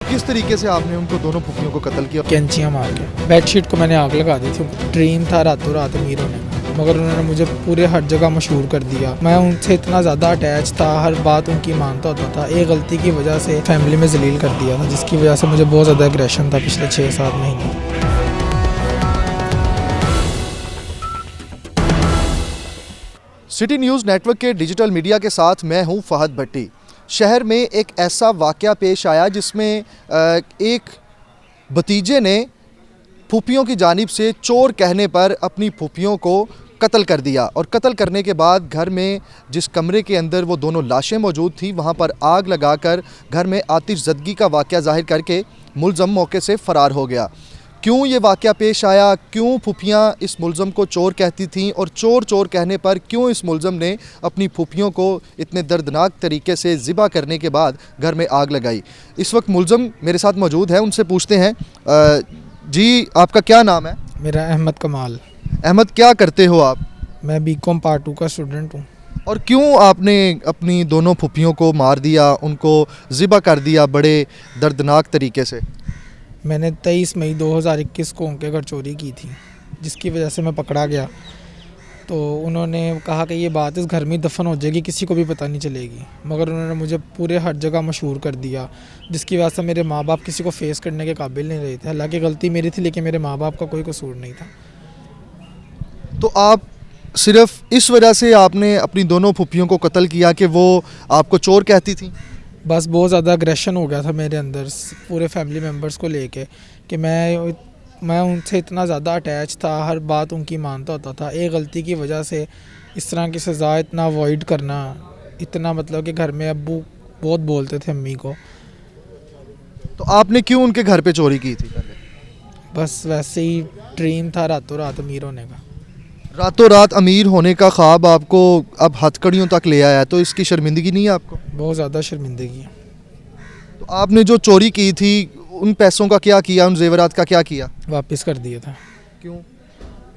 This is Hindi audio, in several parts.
किस तरीके से आपने उनको दोनों फुफियों को कत्ल किया? कैंचियाँ मार के बेडशीट को मैंने आग लगा दी थी। ड्रीम था रातों रात अमीर होने का, मगर उन्होंने मुझे पूरे हर जगह मशहूर कर दिया। मैं उनसे इतना ज़्यादा अटैच था, हर बात उनकी मानता होता था। एक गलती की वजह से फैमिली में जलील कर दिया था, जिसकी वजह से मुझे बहुत ज़्यादा एग्रेशन था पिछले 6-7 महीने। सिटी न्यूज़ नेटवर्क के डिजिटल मीडिया के साथ मैं हूं फहद भट्टी। शहर में एक ऐसा वाक़या पेश आया जिसमें एक भतीजे ने फूफियों की जानिब से चोर कहने पर अपनी फूफियों को कत्ल कर दिया और कत्ल करने के बाद घर में जिस कमरे के अंदर वो दोनों लाशें मौजूद थी वहाँ पर आग लगाकर घर में आतिशज़दगी का वाक़या ज़ाहिर करके मुलज़म मौके से फ़रार हो गया। क्यों ये वाक़या पेश आया, क्यों फूफियाँ इस मुलज़म को चोर कहती थीं और चोर कहने पर क्यों इस मुलज़म ने अपनी फूफियों को इतने दर्दनाक तरीके से ज़िबा करने के बाद घर में आग लगाई। इस वक्त मुलज़म मेरे साथ मौजूद है, उनसे पूछते हैं। जी, आपका क्या नाम है? मेरा अहमद कमाल। अहमद, क्या करते हो आप? मैं बीकॉम पार्ट 2 का स्टूडेंट हूँ। और क्यों आपने अपनी दोनों फूफियों को मार दिया, उनको ज़िबा कर दिया बड़े दर्दनाक तरीके से? मैंने 23 मई 2021 को उनके घर चोरी की थी, जिसकी वजह से मैं पकड़ा गया। तो उन्होंने कहा कि ये बात इस घर में दफन हो जाएगी, किसी को भी पता नहीं चलेगी, मगर उन्होंने मुझे पूरे हर जगह मशहूर कर दिया, जिसकी वजह से मेरे माँ बाप किसी को फेस करने के काबिल नहीं रहे थे। हालांकि गलती मेरी थी, लेकिन मेरे माँ बाप का कोई कसूर नहीं था। तो आप सिर्फ इस वजह से आपने अपनी दोनों फूफियों को कत्ल किया कि वो आपको चोर कहती थी? बस बहुत ज़्यादा अग्रेशन हो गया था मेरे अंदर पूरे फैमिली मेम्बर्स को लेके कि मैं उनसे इतना ज़्यादा अटैच था, हर बात उनकी मानता होता था। एक गलती की वजह से इस तरह की सज़ा इतना अवॉइड करना, इतना मतलब कि घर में अब्बू बहुत बोलते थे अम्मी को। तो आपने क्यों उनके घर पे चोरी की थी पहले? बस वैसे ही ड्रीम था रातों रात अमीर होने का। रातों रात अमीर होने का ख्वाब आपको अब हथकड़ियों तक ले आया, तो इसकी शर्मिंदगी नहीं है आपको? बहुत ज़्यादा शर्मिंदगी है। तो आपने जो चोरी की थी उन पैसों का क्या किया, उन जेवरात का क्या किया? वापस कर दिया था। क्यों?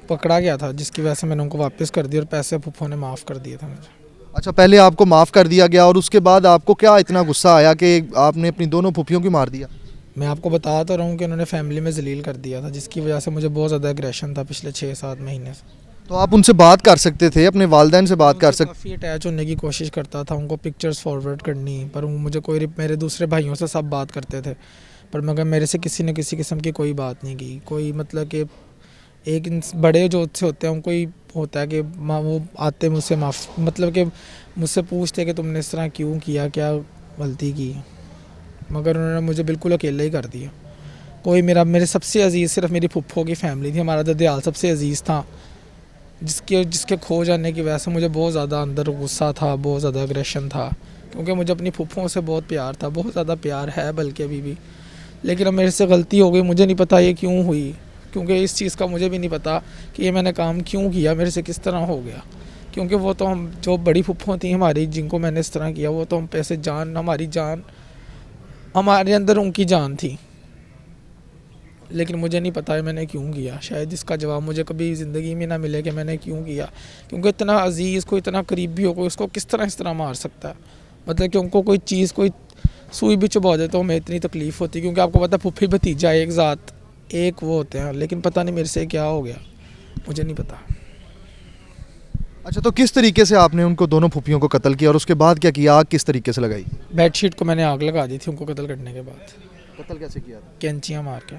पकड़ा गया था, जिसकी वजह से मैंने उनको वापस कर दिया और पैसे फूफो ने माफ़ कर दिए थे मुझे। अच्छा, पहले आपको माफ़ कर दिया गया और उसके बाद आपको क्या इतना गुस्सा आया कि आपने अपनी दोनों फूफियों को मार दिया? मैं आपको बता तो रहा हूँ कि उन्होंने फैमिली में जलील कर दिया था, जिसकी वजह से मुझे बहुत ज़्यादा एग्रेशन था पिछले 6-7 महीने से। तो आप उनसे बात कर सकते थे, अपने वालिदैन से बात कर सकते। काफ़ी अटैच होने की कोशिश करता था, उनको पिक्चर्स फॉरवर्ड करनी, पर मुझे कोई, मेरे दूसरे भाइयों से सब बात करते थे, पर मगर मेरे से किसी ने किसी किस्म की कोई बात नहीं की। कोई मतलब कि एक बड़े जो से होते हैं उनको ही होता है कि वो आते मुझसे मतलब कि मुझसे पूछते कि तुमने इस तरह क्यों किया, क्या गलती की, मगर उन्होंने मुझे बिल्कुल अकेले ही कर दिया। कोई मेरे सबसे अजीज़ सिर्फ मेरी फुफ्फो की फैमिली थी। हमारा ददयाल सबसे अजीज़ था, जिसके खो जाने की वजह से मुझे बहुत ज़्यादा अंदर गुस्सा था, बहुत ज़्यादा अग्रेशन था, क्योंकि मुझे अपनी फुफ्फों से बहुत प्यार था, बहुत ज़्यादा प्यार है बल्कि अभी भी। लेकिन अब मेरे से गलती हो गई, मुझे नहीं पता ये क्यों हुई, क्योंकि इस चीज़ का मुझे भी नहीं पता कि ये मैंने काम क्यों किया, मेरे से किस तरह हो गया। क्योंकि वो तो हम जो बड़ी फुफ्फो थी हमारी, जिनको मैंने इस तरह किया, वो तो हम पैसे हमारी जान, हमारे अंदर उनकी जान थी। लेकिन मुझे नहीं पता है मैंने क्यों किया। शायद इसका जवाब मुझे कभी ज़िंदगी में ना मिले कि मैंने क्यों किया, क्योंकि इतना अजीज़ को, इतना करीबी हो कोई, उसको किस तरह मार सकता है। मतलब कि उनको कोई चीज़, कोई सुई भी चुभा दे तो हमें इतनी तकलीफ़ होती, क्योंकि आपको पता है फुफ्फी भतीजा एक ज़ात, एक वो होते हैं। लेकिन पता नहीं मेरे से क्या हो गया, मुझे नहीं पता। अच्छा, तो किस तरीके से आपने उनको दोनों फूफियों को कत्ल किया और उसके बाद क्या किया? आग किस तरीके से लगाई? बेडशीट को मैंने आग लगा दी थी उनको कत्ल करने के बाद। कत्ल कैसे किया था? कैंचियाँ मार के।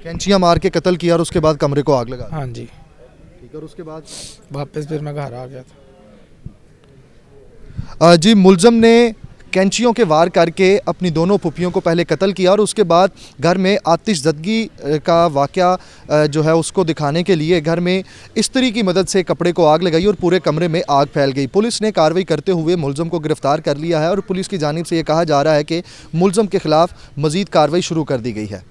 कैंचियाँ मार के कत्ल किया और उसके बाद कमरे को आग लगा? हाँ जी। ठीक है, और उसके बाद वापस फिर मैं घर आ गया था। जी, मुलज़म ने कैंचियों के वार करके अपनी दोनों फूफियों को पहले कत्ल किया और उसके बाद घर में आतिशज़दगी का वाक़या जो है उसको दिखाने के लिए घर में इस्त्री की मदद से कपड़े को आग लगाई और पूरे कमरे में आग फैल गई। पुलिस ने कार्रवाई करते हुए मुलज़म को गिरफ़्तार कर लिया है और पुलिस की जानिब से ये कहा जा रहा है कि मुलज़म के ख़िलाफ़ मज़ीद कार्रवाई शुरू कर दी गई है।